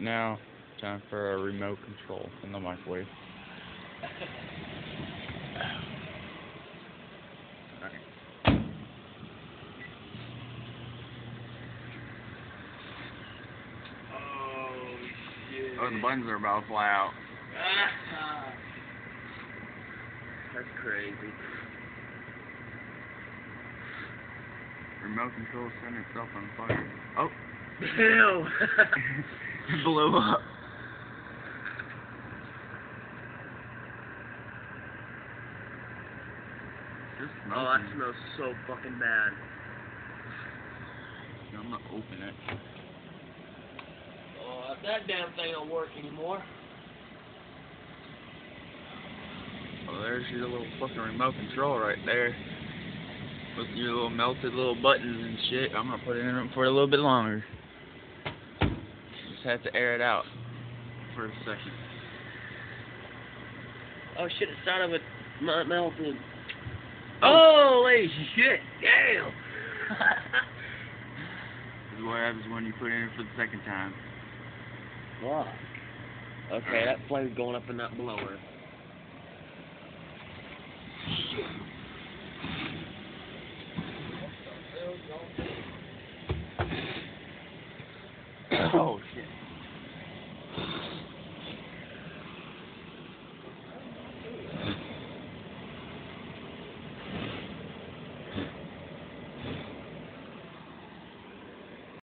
Now, time for a remote control in the microwave. Oh, shit. Oh, the buttons are about to fly out. That's crazy. Remote control set itself on fire. Oh! Ew! It blew up. Just Oh, that smells so fucking bad. I'm gonna open it. Oh, that damn thing don't work anymore. Oh, there's your little fucking remote control right there. With your little melted little buttons and shit. I'm gonna put it in for a little bit longer. Just have to air it out for a second. Oh shit, it started with melting. Holy shit, damn! This is what happens when you put it in for the second time. Fuck. Okay, that flame's going up in that blower.